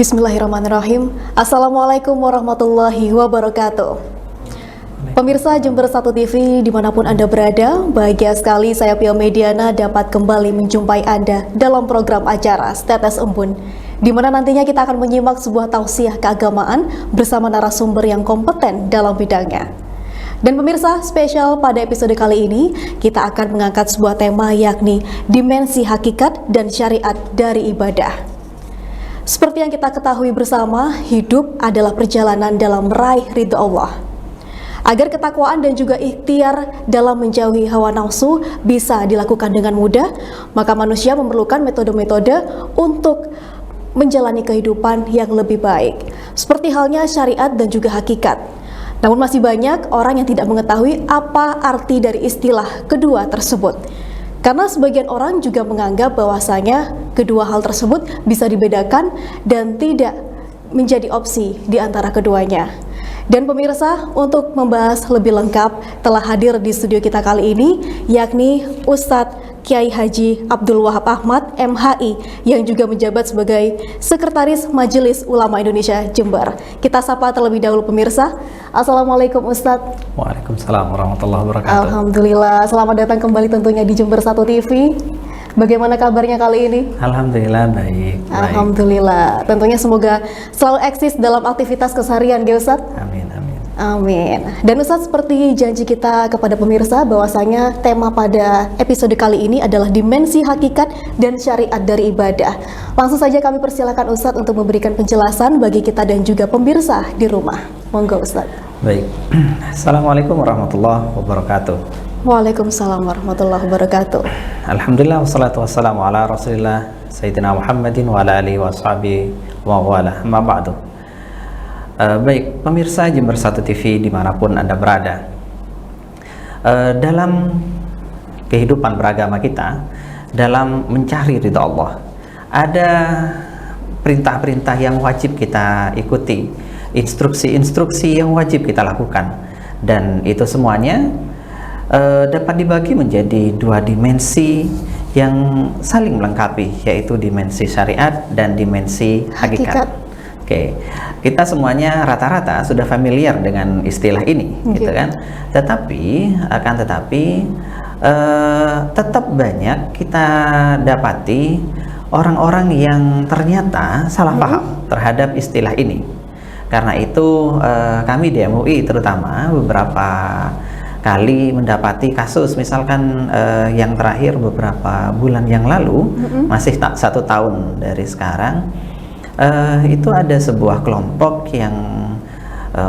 Bismillahirrahmanirrahim. Assalamualaikum warahmatullahi wabarakatuh. Pemirsa Jember 1 TV dimanapun Anda berada, bahagia sekali saya Pia Mediana dapat kembali menjumpai Anda dalam program acara Tetes Embun, di mana nantinya kita akan menyimak sebuah tausiah keagamaan bersama narasumber yang kompeten dalam bidangnya. Dan pemirsa, spesial pada episode kali ini, kita akan mengangkat sebuah tema yakni dimensi hakikat dan syariat dari ibadah. Seperti yang kita ketahui bersama, hidup adalah perjalanan dalam meraih ridha Allah. Agar ketakwaan dan juga ikhtiar dalam menjauhi hawa nafsu bisa dilakukan dengan mudah, maka manusia memerlukan metode-metode untuk menjalani kehidupan yang lebih baik. Seperti halnya syariat dan juga hakikat. Namun masih banyak orang yang tidak mengetahui apa arti dari istilah kedua tersebut. Karena sebagian orang juga menganggap bahwasanya kedua hal tersebut bisa dibedakan dan tidak menjadi opsi di antara keduanya. Dan pemirsa, untuk membahas lebih lengkap telah hadir di studio kita kali ini yakni Ustadz Kiai Haji Abdul Wahab Ahmad MHI yang juga menjabat sebagai Sekretaris Majelis Ulama Indonesia Jember. Kita sapa terlebih dahulu pemirsa. Assalamualaikum Ustadz. Waalaikumsalam warahmatullahi wabarakatuh. Alhamdulillah, selamat datang kembali tentunya di Jember 1 TV. Bagaimana kabarnya kali ini? Alhamdulillah baik. Alhamdulillah. Tentunya semoga selalu eksis dalam aktivitas keseharian, ya Ustadz. Amin, amin. Amin. Dan Ustadz, seperti janji kita kepada pemirsa bahwasanya tema pada episode kali ini adalah dimensi hakikat dan syariat dari ibadah. Langsung saja kami persilakan Ustadz untuk memberikan penjelasan bagi kita dan juga pemirsa di rumah. Monggo Ustadz. Baik. Assalamualaikum warahmatullahi wabarakatuh. Waalaikumsalam warahmatullahi wabarakatuh. Alhamdulillah wassalatu wassalamu ala Rasulillah Sayyidina Muhammadin wa ala alihi wa sahbihi wa wala. Amma ba'du. Baik, pemirsa Jember 1 TV dimanapun Anda berada. Dalam kehidupan beragama kita, dalam mencari ridha Allah, ada perintah-perintah yang wajib kita ikuti, instruksi-instruksi yang wajib kita lakukan, dan itu semuanya dapat dibagi menjadi dua dimensi yang saling melengkapi, yaitu dimensi syariat dan dimensi hakikat. Oke, kita semuanya rata-rata sudah familiar dengan istilah ini, gitu kan? Tetapi tetap banyak kita dapati orang-orang yang ternyata salah paham terhadap istilah ini. Karena itu kami di MUI terutama beberapa kali mendapati kasus, misalkan yang terakhir beberapa bulan yang lalu, masih 1 tahun dari sekarang, itu ada sebuah kelompok yang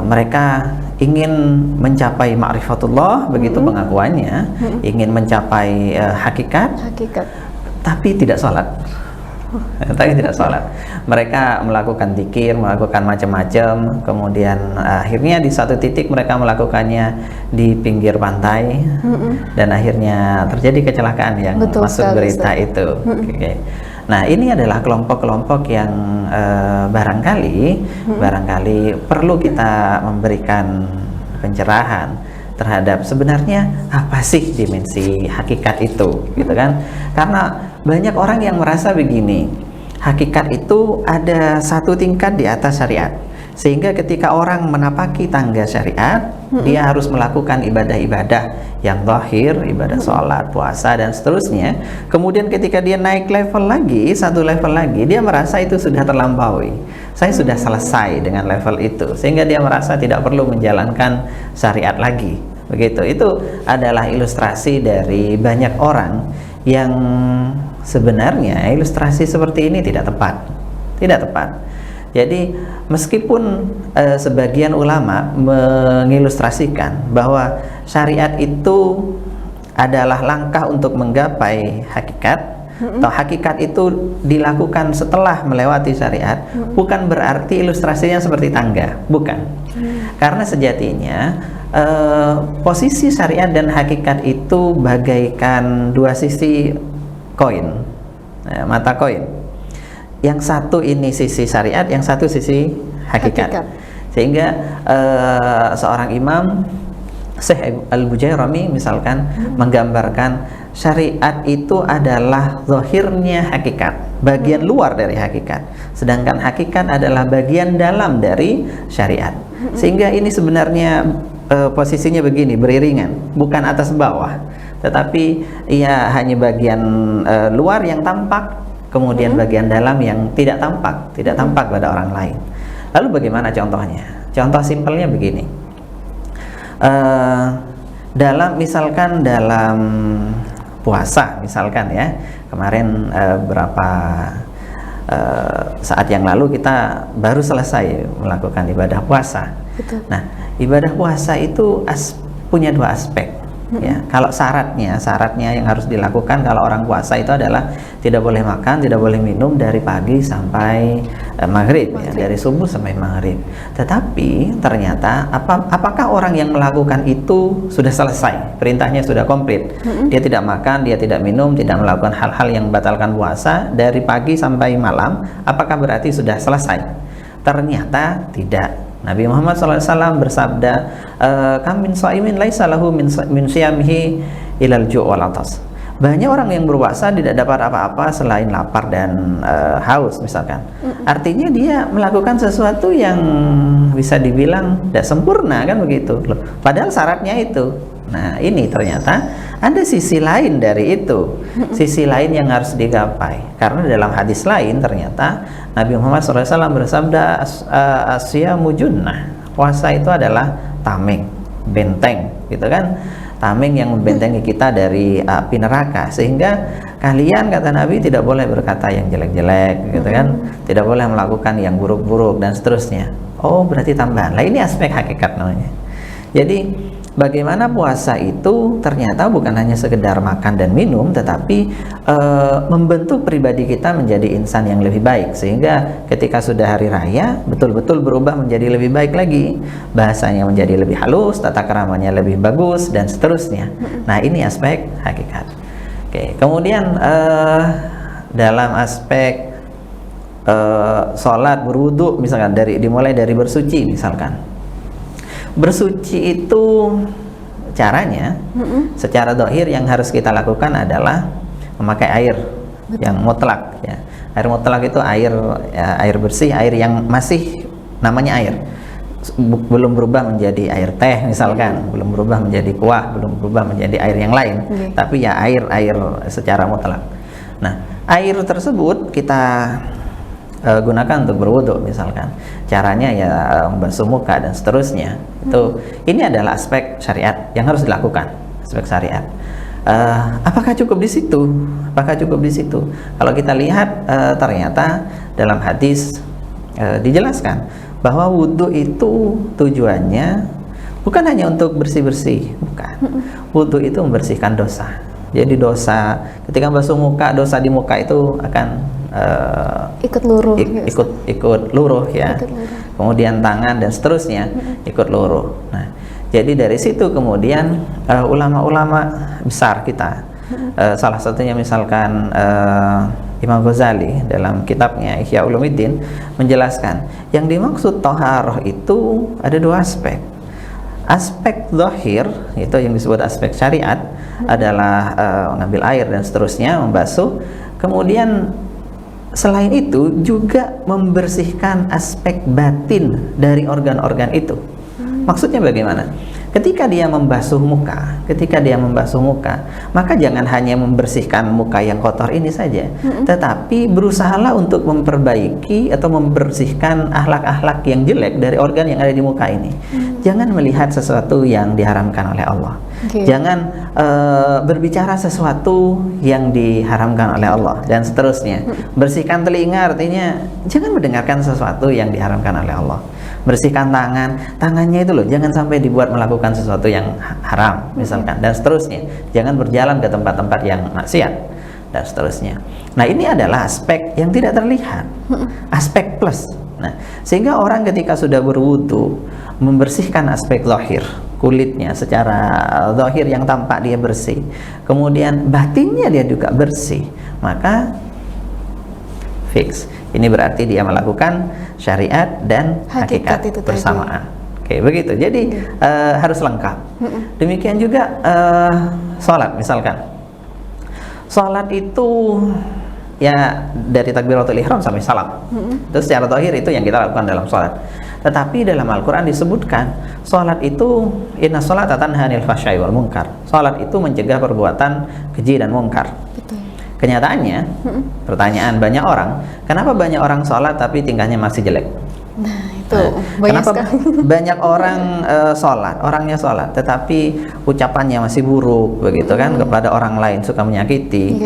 mereka ingin mencapai ma'rifatullah, begitu pengakuannya, ingin mencapai hakikat, tapi tidak sholat. Tapi tidak sholat. Mereka melakukan zikir, melakukan macam-macam, kemudian akhirnya di satu titik mereka melakukannya di pinggir pantai, dan akhirnya terjadi kecelakaan yang masuk berita itu. Okay. Nah, ini adalah kelompok-kelompok yang barangkali perlu kita memberikan pencerahan terhadap sebenarnya apa sih dimensi hakikat itu, gitu kan? Karena banyak orang yang merasa begini, hakikat itu ada satu tingkat di atas syariat, sehingga ketika orang menapaki tangga syariat, dia harus melakukan ibadah-ibadah yang zahir, ibadah sholat, puasa, dan seterusnya. Kemudian ketika dia naik level lagi, satu level lagi, dia merasa itu sudah terlampaui. Saya sudah selesai dengan level itu, sehingga dia merasa tidak perlu menjalankan syariat lagi. Begitu. Itu adalah ilustrasi dari banyak orang yang sebenarnya ilustrasi seperti ini tidak tepat. Tidak tepat. Jadi meskipun sebagian ulama mengilustrasikan bahwa syariat itu adalah langkah untuk menggapai hakikat, atau hakikat itu dilakukan setelah melewati syariat, bukan berarti ilustrasinya seperti tangga, bukan. Karena sejatinya posisi syariat dan hakikat itu bagaikan dua sisi koin, mata koin. Yang satu ini sisi syariat, yang satu sisi hakikat. Sehingga seorang imam Syekh Al-Bujairami misalkan menggambarkan syariat itu adalah zahirnya hakikat, bagian luar dari hakikat, sedangkan hakikat adalah bagian dalam dari syariat. Sehingga ini sebenarnya posisinya begini, beriringan, bukan atas bawah, tetapi ia hanya bagian luar yang tampak, kemudian bagian dalam yang tidak tampak pada orang lain. Lalu bagaimana contohnya? Contoh simpelnya begini, misalkan dalam puasa, misalkan ya, kemarin berapa saat yang lalu kita baru selesai melakukan ibadah puasa. Betul. Nah, ibadah puasa itu punya dua aspek. Ya, kalau syaratnya yang harus dilakukan kalau orang puasa itu adalah tidak boleh makan, tidak boleh minum dari pagi sampai maghrib. Ya, dari subuh sampai maghrib. Tetapi ternyata apakah orang yang melakukan itu sudah selesai, perintahnya sudah komplit? Dia tidak makan, dia tidak minum, tidak melakukan hal-hal yang membatalkan puasa dari pagi sampai malam, apakah berarti sudah selesai? Ternyata tidak. Nabi Muhammad SAW bersabda, kam min shaimin laisa lahu min siyamihi ilal ju' wal atas. Banyak orang yang berpuasa tidak dapat apa-apa selain lapar dan haus misalkan. Artinya dia melakukan sesuatu yang bisa dibilang tidak sempurna, kan begitu. Padahal syaratnya itu. Nah, ini ternyata ada sisi lain dari itu, sisi lain yang harus digapai. Karena dalam hadis lain ternyata Nabi Muhammad SAW bersabda, asyamu junnah, puasa itu adalah tameng, benteng, gitu kan? Tameng yang membentengi kita dari api neraka. Sehingga kalian, kata Nabi, tidak boleh berkata yang jelek-jelek, gitu kan? Tidak boleh melakukan yang buruk-buruk dan seterusnya. Oh, berarti tambahan. Lah, ini aspek hakikat namanya. Jadi bagaimana puasa itu ternyata bukan hanya sekedar makan dan minum, tetapi membentuk pribadi kita menjadi insan yang lebih baik, sehingga ketika sudah hari raya betul-betul berubah menjadi lebih baik lagi, bahasanya menjadi lebih halus, tata keramanya lebih bagus dan seterusnya. Nah, ini aspek hakikat. Oke, kemudian dalam aspek sholat, berwudu misalkan, dimulai dari bersuci misalkan. Bersuci itu caranya secara dohir yang harus kita lakukan adalah memakai air yang mutlak, ya. Air mutlak itu air bersih, air yang masih namanya air, belum berubah menjadi air teh misalkan, belum berubah menjadi kuah, belum berubah menjadi air yang lain, tapi ya air secara mutlak. Nah, air tersebut kita gunakan untuk berwudu misalkan. Caranya ya membasuh muka dan seterusnya. Ini adalah aspek syariat yang harus dilakukan, aspek syariat. Apakah cukup di situ? Kalau kita lihat ternyata dalam hadis dijelaskan bahwa wudu itu tujuannya bukan hanya untuk bersih-bersih, bukan. Wudu itu membersihkan dosa. Jadi dosa ketika basuh muka, dosa di muka itu akan ikut luruh ya. Kemudian tangan dan seterusnya ikut luruh. Nah, jadi dari situ kemudian ulama-ulama besar kita, salah satunya misalkan Imam Ghazali dalam kitabnya Ihya Ulumuddin menjelaskan yang dimaksud thaharah itu ada dua aspek. Aspek zahir, itu yang disebut aspek syariat, adalah mengambil air dan seterusnya, membasuh. Kemudian selain itu juga membersihkan aspek batin dari organ-organ itu. Maksudnya bagaimana? Ketika dia membasuh muka, maka jangan hanya membersihkan muka yang kotor ini saja, tetapi berusahalah untuk memperbaiki atau membersihkan akhlak-akhlak yang jelek dari organ yang ada di muka ini. Jangan melihat sesuatu yang diharamkan oleh Allah. Jangan berbicara sesuatu yang diharamkan oleh Allah dan seterusnya. Bersihkan telinga artinya jangan mendengarkan sesuatu yang diharamkan oleh Allah. Bersihkan tangannya itu loh, jangan sampai dibuat melakukan sesuatu yang haram misalkan, dan seterusnya. Jangan berjalan ke tempat-tempat yang maksiat dan seterusnya. Nah, ini adalah aspek yang tidak terlihat, aspek plus. Nah, sehingga orang ketika sudah berwudu membersihkan aspek zahir, kulitnya secara zahir yang tampak dia bersih, kemudian batinnya dia juga bersih, maka fix. Ini berarti dia melakukan syariat dan hakikat itu bersamaan. Oke, begitu. Jadi harus lengkap. Demikian juga sholat misalkan. Salat itu ya dari takbiratul ihram sampai salam. Terus secara zahir itu yang kita lakukan dalam salat. Tetapi dalam Al-Qur'an disebutkan salat itu inna sholata tanha 'anil fahsya'i wal munkar. Salat itu mencegah perbuatan keji dan mungkar. Betul. Kenyataannya, pertanyaan banyak orang, kenapa banyak orang sholat tapi tingkahnya masih jelek? Nah, itu banyak Kenapa sekali. banyak orang sholat, orangnya sholat, tetapi ucapannya masih buruk, begitu kan, kepada orang lain suka menyakiti,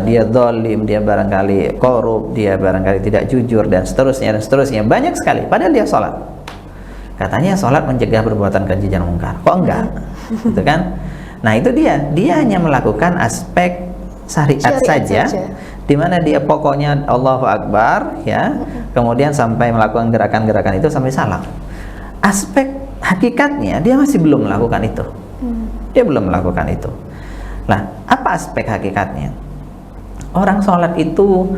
dia zalim, dia barangkali korup, dia barangkali tidak jujur, dan seterusnya, banyak sekali. Padahal dia sholat. Katanya sholat mencegah perbuatan keji dan mungkar. Kok enggak? Gitu kan? Nah itu dia hanya melakukan aspek syariat saja, di mana dia pokoknya Allahu Akbar ya, kemudian sampai melakukan gerakan-gerakan itu sampai salam. Aspek hakikatnya dia masih belum melakukan itu. Dia belum melakukan itu. Nah, apa aspek hakikatnya? Orang sholat itu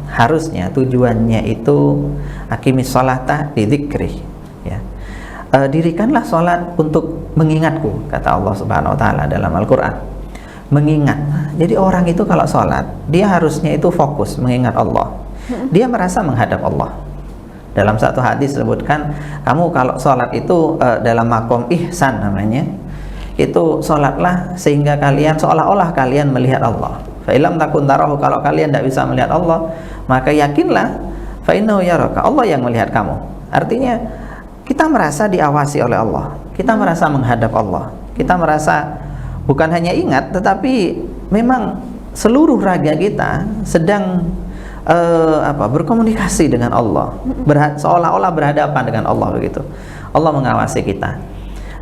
harusnya tujuannya itu aqimis sholata bidzikri ya. Dirikanlah sholat untuk mengingatku, kata Allah Subhanahu wa taala dalam Al-Qur'an. Mengingat. Jadi orang itu kalau sholat, dia harusnya itu fokus mengingat Allah. Dia merasa menghadap Allah. Dalam satu hadis disebutkan, kamu kalau sholat itu dalam makom ihsan namanya, itu sholatlah sehingga kalian seolah-olah kalian melihat Allah. Fa illam takun tarahu, kalau kalian tidak bisa melihat Allah, maka yakinlah fa innahu yaraka, Allah yang melihat kamu. Artinya kita merasa diawasi oleh Allah, kita merasa menghadap Allah, kita merasa bukan hanya ingat, tetapi memang seluruh raga kita sedang berkomunikasi dengan Allah, seolah-olah berhadapan dengan Allah begitu. Allah mengawasi kita,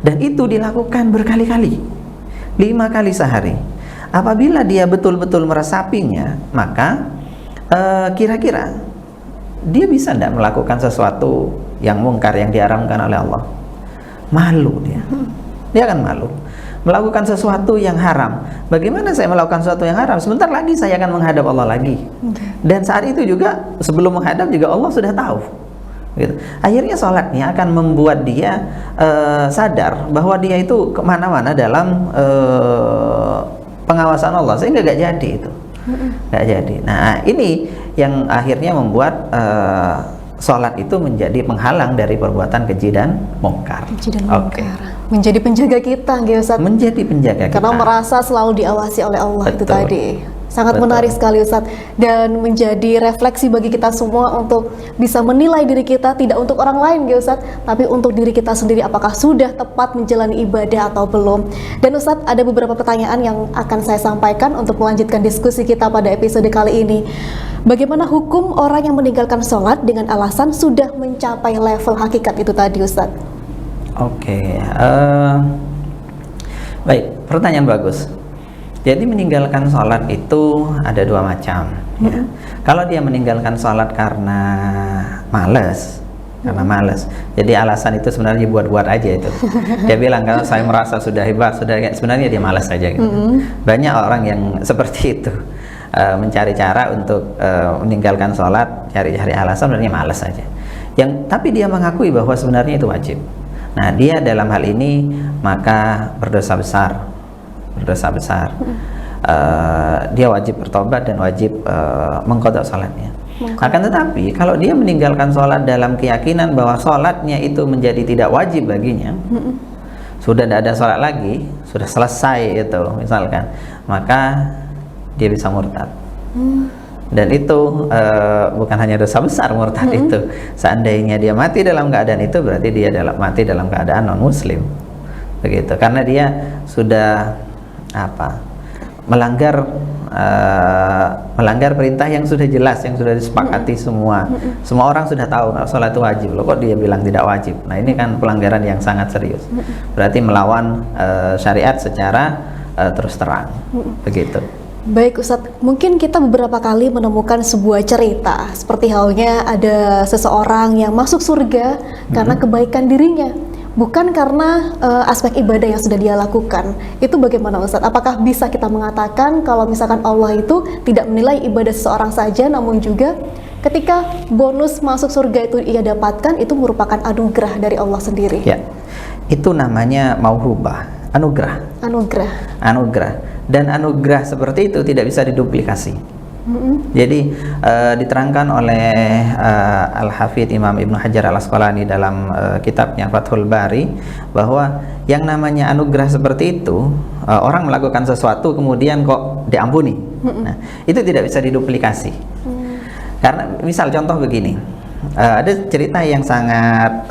dan itu dilakukan berkali-kali, 5 kali sehari. Apabila dia betul-betul meresapinya, maka kira-kira dia bisa tidak melakukan sesuatu yang mungkar yang diharamkan oleh Allah? Malu dia akan malu. Melakukan sesuatu yang haram. Bagaimana saya melakukan sesuatu yang haram? Sebentar lagi saya akan menghadap Allah lagi. Dan saat itu juga sebelum menghadap juga Allah sudah tahu. Gitu. Akhirnya sholatnya akan membuat dia sadar bahwa dia itu kemana-mana dalam pengawasan Allah, sehingga gak jadi itu. Gak jadi. Nah ini yang akhirnya membuat sholat itu menjadi penghalang dari perbuatan keji dan mungkar. Menjadi penjaga kita, Ustaz. Menjadi penjaga karena kita. merasa selalu diawasi oleh Allah. Betul. Itu tadi. Sangat menarik sekali, Ustaz, dan menjadi refleksi bagi kita semua untuk bisa menilai diri kita, tidak untuk orang lain, Ustaz, tapi untuk diri kita sendiri, apakah sudah tepat menjalani ibadah atau belum. Dan Ustaz, ada beberapa pertanyaan yang akan saya sampaikan untuk melanjutkan diskusi kita pada episode kali ini. Bagaimana hukum orang yang meninggalkan sholat dengan alasan sudah mencapai level hakikat itu tadi, Ustaz? Oke, baik, pertanyaan bagus. Jadi meninggalkan sholat itu ada 2 macam. Ya. Kalau dia meninggalkan sholat karena malas, jadi alasan itu sebenarnya buat-buat aja itu. Dia bilang kalau saya merasa sudah hebat, sebenarnya dia malas saja. Gitu. Banyak orang yang seperti itu, mencari cara untuk meninggalkan sholat, cari-cari alasan, sebenarnya malas saja. Tapi dia mengakui bahwa sebenarnya itu wajib. Nah, dia dalam hal ini maka berdosa besar. Dia wajib bertobat dan wajib mengqadha salatnya. Akan tetapi kalau dia meninggalkan sholat dalam keyakinan bahwa sholatnya itu menjadi tidak wajib baginya, sudah tidak ada sholat lagi, sudah selesai itu misalkan, maka dia bisa murtad. Dan itu bukan hanya dosa besar murtad itu. Seandainya dia mati dalam keadaan itu, berarti dia mati dalam keadaan non muslim, begitu. Karena dia sudah melanggar perintah yang sudah jelas, yang sudah disepakati semua orang sudah tahu kalau sholat itu wajib. Loh, kok dia bilang tidak wajib? Nah ini kan pelanggaran yang sangat serius, berarti melawan syariat secara terus terang, begitu. Baik Ustadz, mungkin kita beberapa kali menemukan sebuah cerita seperti halnya ada seseorang yang masuk surga karena kebaikan dirinya, bukan karena aspek ibadah yang sudah dia lakukan. Itu bagaimana Ustadz? Apakah bisa kita mengatakan kalau misalkan Allah itu tidak menilai ibadah seseorang saja, namun juga ketika bonus masuk surga itu ia dapatkan, itu merupakan anugerah dari Allah sendiri? Ya, itu namanya mauhubah, anugerah. dan anugerah seperti itu tidak bisa diduplikasi. Jadi diterangkan oleh Al-Hafidz Imam Ibnu Hajar Al-Asqalani dalam kitabnya Fathul Bari bahwa yang namanya anugerah seperti itu, orang melakukan sesuatu kemudian kok diampuni. Nah, itu tidak bisa diduplikasi. Karena misal contoh begini, ada cerita yang sangat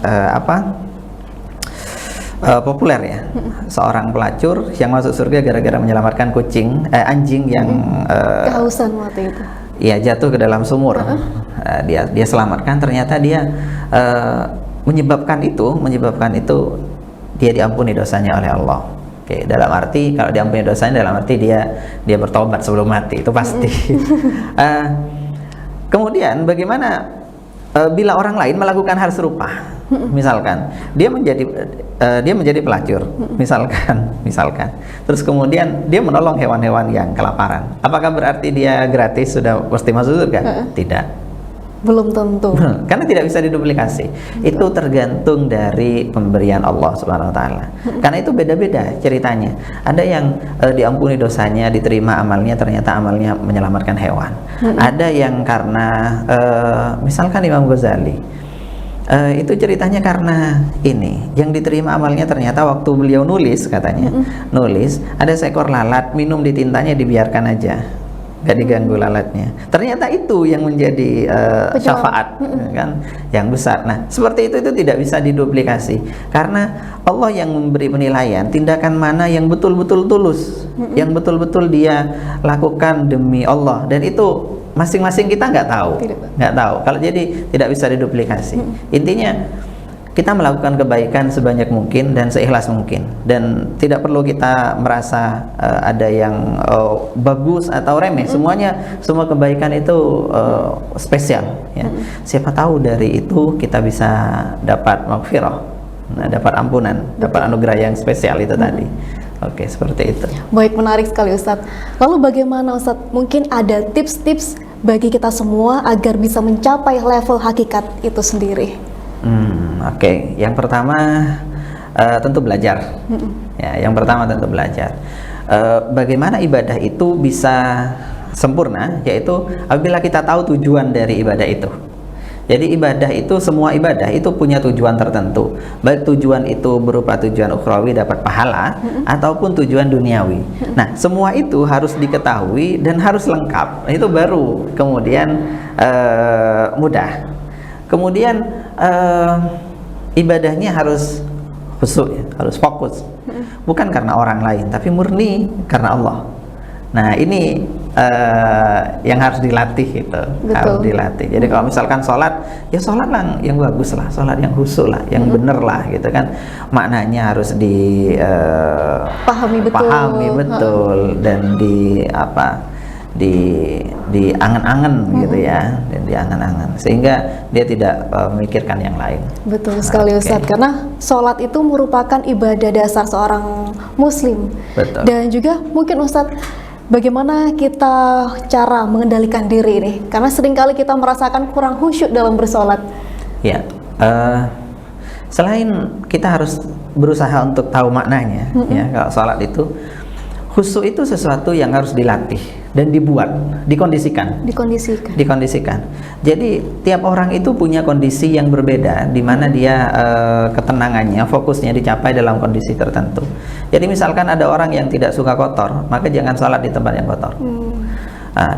populer ya, seorang pelacur yang masuk surga gara-gara menyelamatkan anjing yang kehausan waktu itu. Ya, jatuh ke dalam sumur. Dia selamatkan, ternyata dia menyebabkan itu dia diampuni dosanya oleh Allah. Oke, dalam arti kalau diampuni dosanya dalam arti dia bertobat sebelum mati, itu pasti. Kemudian bagaimana bila orang lain melakukan hal serupa? Misalkan dia menjadi pelacur, misalkan terus kemudian dia menolong hewan-hewan yang kelaparan, apakah berarti dia gratis sudah pasti masuk surga? Tidak, belum tentu, karena tidak bisa diduplikasi. Itu tergantung dari pemberian Allah Subhanahu wa taala. Karena itu beda-beda ceritanya. Ada yang diampuni dosanya, diterima amalnya, ternyata amalnya menyelamatkan hewan. Ada yang karena misalkan Imam Ghazali, itu ceritanya karena ini yang diterima amalnya, ternyata waktu beliau nulis, katanya nulis ada seekor lalat, minum di tintanya, dibiarkan aja, gak diganggu lalatnya, ternyata itu yang menjadi syafaat kan yang besar. Nah, seperti itu tidak bisa diduplikasi karena Allah yang memberi penilaian tindakan mana yang betul-betul tulus, yang betul-betul dia lakukan demi Allah, dan itu masing-masing kita nggak tahu. Kalau jadi tidak bisa diduplikasi. Intinya kita melakukan kebaikan sebanyak mungkin dan seikhlas mungkin, dan tidak perlu kita merasa ada yang bagus atau remeh. Semua kebaikan itu spesial ya. Siapa tahu dari itu kita bisa dapat maghfirah, dapat ampunan, dapat anugerah yang spesial itu tadi. Oke, seperti itu. Baik, menarik sekali Ustadz. Lalu bagaimana Ustadz? Mungkin ada tips-tips bagi kita semua agar bisa mencapai level hakikat itu sendiri. Oke. Yang pertama tentu belajar. Ya, yang pertama tentu belajar. Bagaimana ibadah itu bisa sempurna, yaitu apabila kita tahu tujuan dari ibadah itu. Jadi ibadah itu, semua ibadah itu punya tujuan tertentu, baik tujuan itu berupa tujuan ukhrawi dapat pahala ataupun tujuan duniawi. Nah, semua itu harus diketahui dan harus lengkap. Itu baru kemudian mudah. Kemudian ibadahnya harus khusyuk ya, harus fokus. Bukan karena orang lain, tapi murni karena Allah. Nah, ini yang harus dilatih gitu. Harus dilatih. Jadi kalau misalkan sholat, ya sholat lah yang bagus lah, sholat yang khusyuk lah, yang bener lah gitu kan. Maknanya harus pahami betul dan di angan-angan gitu ya, dan di angan-angan, sehingga dia tidak memikirkan yang lain. Betul sekali Ustadz, karena sholat itu merupakan ibadah dasar seorang muslim. Betul. Dan juga mungkin Ustadz, bagaimana kita cara mengendalikan diri nih? Karena seringkali kita merasakan kurang khusyuk dalam bersolat. Ya, selain kita harus berusaha untuk tahu maknanya, ya, kalau sholat itu khusyuk itu sesuatu yang harus dilatih dan dikondisikan. Jadi tiap orang itu punya kondisi yang berbeda, di mana dia ketenangannya, fokusnya dicapai dalam kondisi tertentu. Jadi misalkan ada orang yang tidak suka kotor, maka jangan sholat di tempat yang kotor.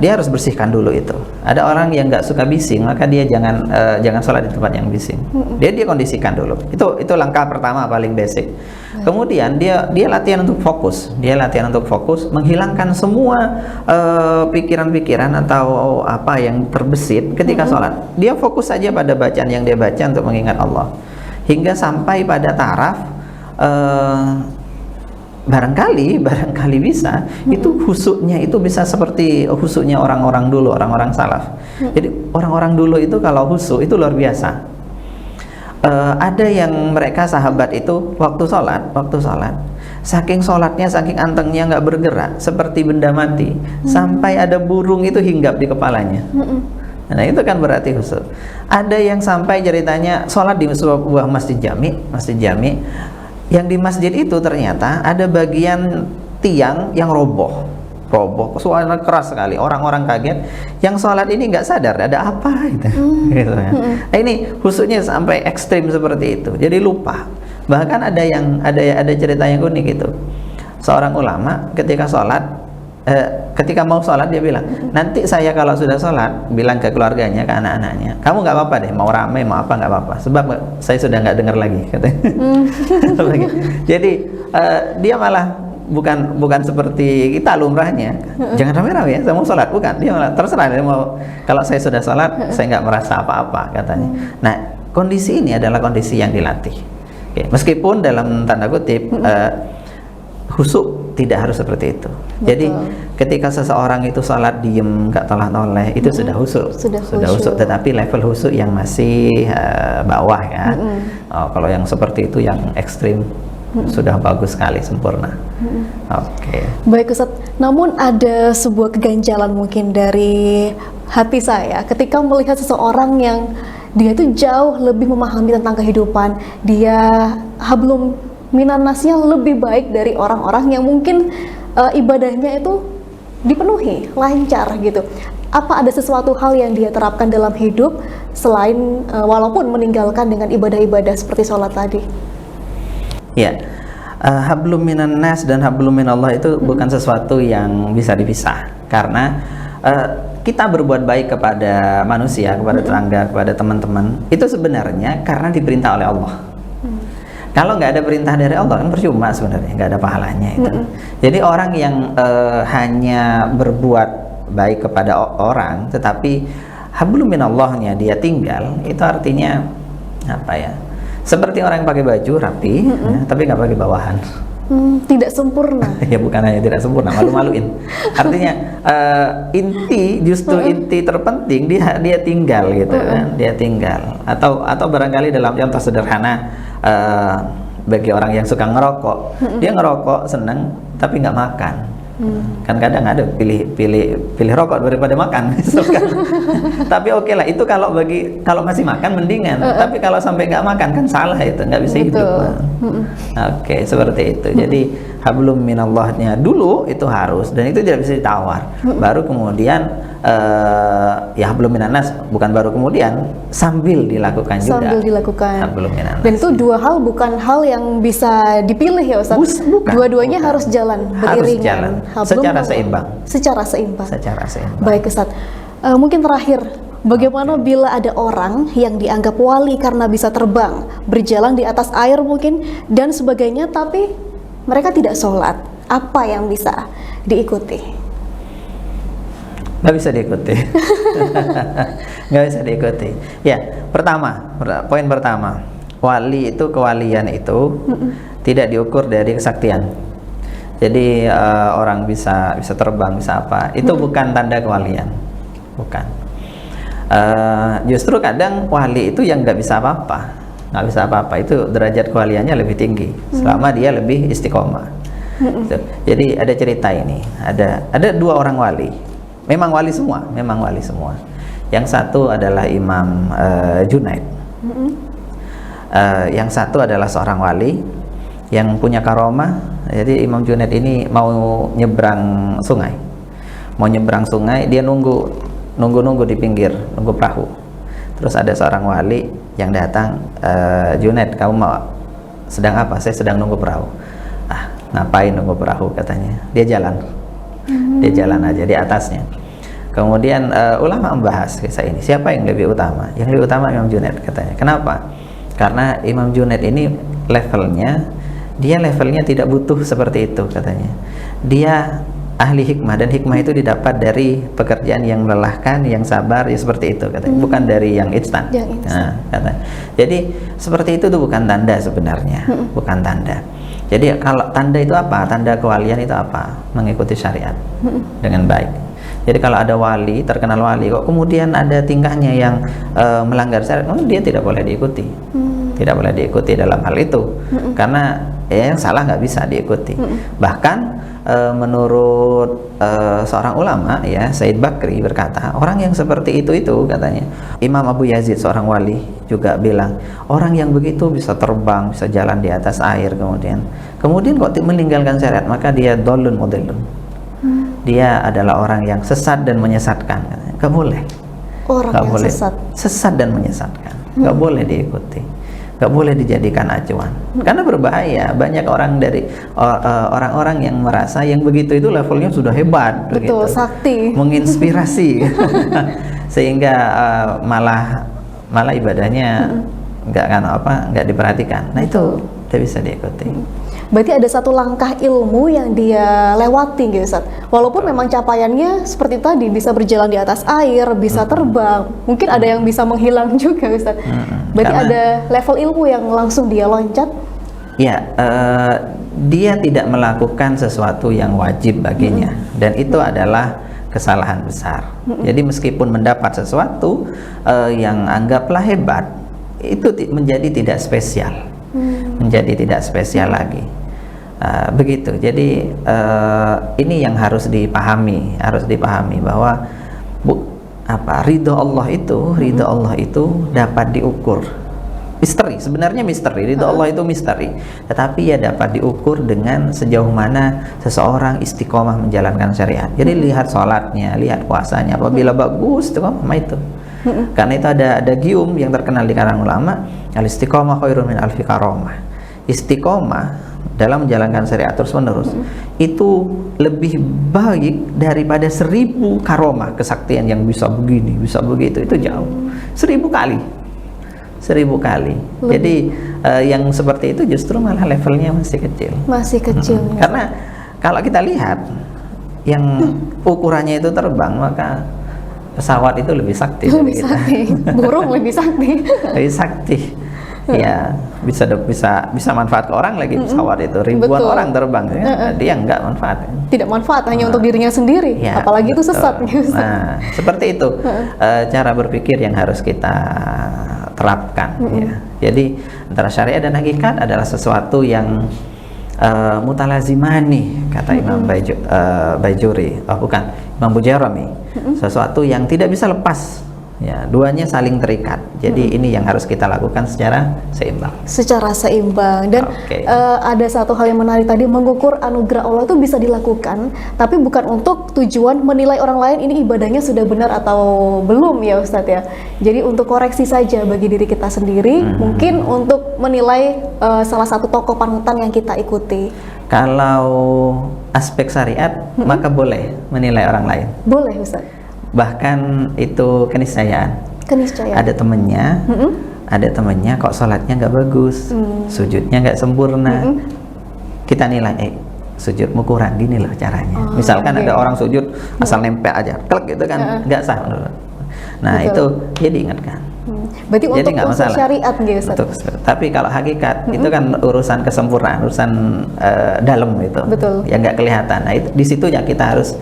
Dia harus bersihkan dulu itu. Ada orang yang nggak suka bising, maka dia jangan sholat di tempat yang bising. Dia kondisikan dulu. Itu langkah pertama paling basic. Kemudian dia latihan untuk fokus. Menghilangkan semua pikiran-pikiran atau apa yang terbesit ketika sholat. Dia fokus saja pada bacaan yang dia baca untuk mengingat Allah, hingga sampai pada taraf barangkali bisa itu khusyuknya itu bisa seperti khusyuknya orang-orang dulu, orang-orang salaf. Jadi orang-orang dulu itu kalau khusyuk itu luar biasa. Ada yang mereka sahabat itu waktu sholat saking sholatnya, saking antengnya nggak bergerak seperti benda mati, sampai ada burung itu hinggap di kepalanya. Nah, itu kan berarti khusyuk. Ada yang sampai ceritanya sholat di sebuah masjid jami, yang di masjid itu ternyata ada bagian tiang yang roboh, suara keras sekali, orang-orang kaget, yang sholat ini nggak sadar ada apa gitu. Gitu ya. Nah, ini khususnya sampai ekstrim seperti itu, jadi lupa. Bahkan ada cerita yang unik gitu, seorang ulama ketika sholat, ketika mau sholat dia bilang, nanti saya kalau sudah sholat bilang ke keluarganya, ke anak-anaknya, kamu nggak apa-apa deh, mau ramai mau apa nggak apa-apa, sebab saya sudah nggak dengar lagi katanya. Jadi dia malah bukan seperti kita lumrahnya, jangan ramai-ramai ya, saya mau sholat, bukan, dia malah terserah, dia mau, kalau saya sudah sholat saya nggak merasa apa-apa katanya. Nah, kondisi ini adalah kondisi yang dilatih. Oke, meskipun dalam tanda kutip khusyuk tidak harus seperti itu. Betul. Jadi ketika seseorang itu sholat diem nggak toleh-toleh, itu sudah khusyuk, sudah khusyuk, tetapi level khusyuk yang masih bawah ya. Kalau yang seperti itu yang ekstrim sudah bagus sekali, sempurna. Oke. Baik Ustaz, namun ada sebuah keganjalan mungkin dari hati saya ketika melihat seseorang yang dia itu jauh lebih memahami tentang kehidupan, dia hablum minan nasnya lebih baik dari orang-orang yang mungkin ibadahnya itu dipenuhi, lancar gitu. Apa ada sesuatu hal yang dia terapkan dalam hidup selain walaupun meninggalkan dengan ibadah-ibadah seperti sholat tadi? Ya, hablum minan nas dan hablum minallah itu bukan sesuatu yang bisa dipisah, karena kita berbuat baik kepada manusia, kepada tetangga, kepada teman-teman, itu sebenarnya karena diperintah oleh Allah. Kalau nggak ada perintah dari Allah kan percuma sebenarnya, nggak ada pahalanya itu. Jadi orang yang hanya berbuat baik kepada orang, tetapi hablum minallahnya dia tinggal, itu artinya apa ya? Seperti orang yang pakai baju rapi, ya, tapi nggak pakai bawahan. Tidak sempurna. Ya bukan hanya tidak sempurna, malu-maluin. Artinya inti terpenting dia tinggal gitu kan, dia tinggal. Atau barangkali dalam contoh sederhana, bagi orang yang suka ngerokok, dia ngerokok seneng tapi nggak makan. Kan kadang ada pilih rokok daripada makan. Tapi oke lah, itu kalau masih makan mendingan. Tapi kalau sampai nggak makan kan salah, itu nggak bisa hidup. Oke, seperti itu. Jadi hablum minallahnya dulu itu harus, dan itu tidak bisa ditawar. Baru kemudian ya hablum minannas, bukan baru kemudian, sambil dilakukan juga. Sambil dilakukan. Hablum minannas. Dan itu dua hal, bukan hal yang bisa dipilih ya Ustaz. Dua-duanya harus jalan beriringan. Secara seimbang. Secara seimbang. Baik Ustaz. Mungkin terakhir, bagaimana bila ada orang yang dianggap wali karena bisa terbang, berjalan di atas air mungkin dan sebagainya, tapi mereka tidak sholat, apa yang bisa diikuti? Nggak bisa diikuti. Nggak bisa diikuti. Ya, poin pertama, wali itu, kewalian itu tidak diukur dari kesaktian. Jadi orang bisa terbang, bisa apa, itu bukan tanda kewalian, bukan. Justru kadang wali itu yang nggak bisa apa-apa, itu derajat kewaliannya lebih tinggi selama dia lebih istiqomah. Jadi ada cerita ini, ada dua orang wali, memang wali semua. Yang satu adalah Imam Junaid, yang satu adalah seorang wali yang punya karomah. Jadi Imam Junaid ini mau nyebrang sungai, dia nunggu di pinggir, nunggu perahu. Terus ada seorang wali yang datang, Junaid, kamu mau sedang apa? Saya sedang nunggu perahu. Ah, ngapain nunggu perahu katanya? Dia jalan aja di atasnya. Kemudian ulama membahas kisah ini, siapa yang lebih utama? Yang lebih utama Imam Junaid katanya. Kenapa? Karena Imam Junaid ini levelnya tidak butuh seperti itu katanya. Dia ahli hikmah, dan hikmah itu didapat dari pekerjaan yang melelahkan, yang sabar, ya seperti itu katanya, bukan dari yang instan. Nah, katanya. Jadi seperti itu tuh bukan tanda sebenarnya, bukan tanda. Jadi kalau tanda itu apa? Tanda kewalian itu apa? Mengikuti syariat dengan baik. Jadi kalau ada wali, terkenal wali, kok kemudian ada tingkahnya yang melanggar syariat, dia tidak boleh diikuti. Tidak boleh diikuti dalam hal itu, karena yang salah nggak bisa diikuti. Bahkan menurut seorang ulama ya, Said Bakri berkata, orang yang seperti itu katanya, Imam Abu Yazid, seorang wali juga bilang orang yang begitu bisa terbang, bisa jalan di atas air, kemudian kok meninggalkan syariat, maka dia dolun mudillun. Dia adalah orang yang sesat dan menyesatkan. Gak boleh. Orang Gak yang boleh. sesat Dan menyesatkan. Gak boleh diikuti. Gak boleh dijadikan acuan. Karena berbahaya. Banyak orang dari orang-orang yang merasa yang begitu itu levelnya sudah hebat. betul, begitu. sakti, Menginspirasi. Sehingga malah ibadahnya nggak diperhatikan. Nah, itu tidak bisa diikuti. berarti ada satu langkah ilmu yang dia lewati gitu Ustaz. Walaupun memang capaiannya seperti tadi bisa berjalan di atas air, bisa terbang, mungkin ada yang bisa menghilang juga Ustaz. Berarti ada level ilmu yang langsung dia loncat. Ya, dia tidak melakukan sesuatu yang wajib baginya, dan itu adalah kesalahan besar. Jadi meskipun mendapat sesuatu yang anggaplah hebat, itu menjadi tidak spesial. Menjadi tidak spesial lagi. Begitu. Jadi ini yang harus dipahami bahwa ridho Allah itu dapat diukur. Sebenarnya misteri. Ridho Allah itu misteri. Tetapi ya dapat diukur dengan sejauh mana seseorang istiqomah menjalankan syariat. Jadi lihat sholatnya, lihat puasanya. Apabila bagus, istiqomah itu. Karena itu ada gium yang terkenal di kalangan ulama, al-istiqomah khairun min alfi karamah. Istiqomah dalam menjalankan syariat terus menerus itu lebih baik daripada 1000 karomah, kesaktian yang bisa begini, bisa begitu, itu jauh 1000 kali. Jadi yang seperti itu justru malah levelnya masih kecil. Karena kalau kita lihat yang ukurannya itu terbang, maka pesawat itu lebih sakti. Burung lebih sakti. Lebih sakti. Ya, bisa manfaat ke orang lagi pesawat itu. Ribuan orang terbang, ya. Dia enggak manfaat. Tidak manfaat, hanya untuk dirinya sendiri. Ya, apalagi itu sesat. Nah, seperti itu cara berpikir yang harus kita terapkan. Ya. Jadi antara syariat dan hakikat adalah sesuatu yang mutalazimani, kata Imam Bajuri, Imam Bujairami, sesuatu yang tidak bisa lepas. Ya, duanya saling terikat. Jadi ini yang harus kita lakukan secara seimbang. Dan ada satu hal yang menarik tadi, mengukur anugerah Allah itu bisa dilakukan, tapi bukan untuk tujuan menilai orang lain ini ibadahnya sudah benar atau belum ya Ustadz ya. Jadi untuk koreksi saja bagi diri kita sendiri, mungkin untuk menilai salah satu tokoh panutan yang kita ikuti. Kalau aspek syariat, maka boleh menilai orang lain. Boleh Ustadz. Bahkan itu keniscayaan. Ada temennya kok sholatnya nggak bagus, sujudnya nggak sempurna, kita nilai sujudmu kurang, gini loh caranya. Misalkan ada orang sujud asal nempel aja, klik gitu kan, nggak sah. Nah itu dia diingatkan. Berarti jadi untuk unsur syariat gitu. Tapi kalau hakikat itu kan urusan kesempurnaan, urusan dalam itu, yang nggak kelihatan. Nah itu di situ ya kita harus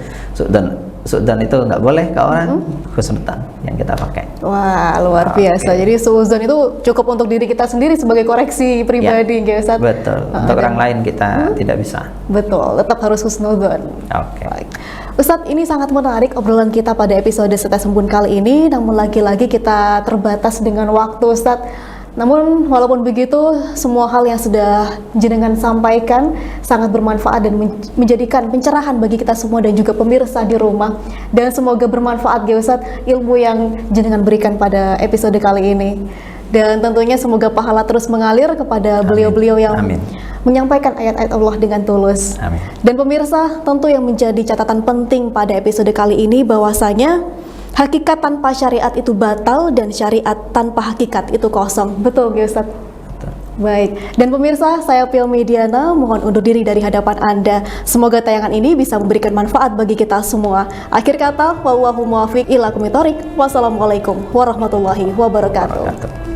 suudzon itu nggak boleh ke orang, husnudzon yang kita pakai. Wah, luar biasa. Jadi suudzon itu cukup untuk diri kita sendiri sebagai koreksi pribadi, ya, Ustaz. Betul. Untuk orang lain kita tidak bisa. Betul, tetap harus husnudzon. Oke. Ustadz, ini sangat menarik obrolan kita pada episode Setes Embun kali ini. Namun lagi-lagi kita terbatas dengan waktu, Ustadz. Namun walaupun begitu, semua hal yang sudah jenengan sampaikan sangat bermanfaat dan menjadikan pencerahan bagi kita semua dan juga pemirsa di rumah. Dan semoga bermanfaat ya Ustadz ilmu yang jenengan berikan pada episode kali ini. Dan tentunya semoga pahala terus mengalir kepada beliau-beliau yang menyampaikan ayat-ayat Allah dengan tulus. Amin. Dan pemirsa, tentu yang menjadi catatan penting pada episode kali ini bahwasanya hakikat tanpa syariat itu batal dan syariat tanpa hakikat itu kosong. Betul ya Ustaz? Betul. Baik. Dan pemirsa, saya Pil Mediana mohon undur diri dari hadapan Anda. Semoga tayangan ini bisa memberikan manfaat bagi kita semua. Akhir kata, wallahu muwaffiq ila aqwamit thoriq. Wassalamualaikum warahmatullahi wabarakatuh.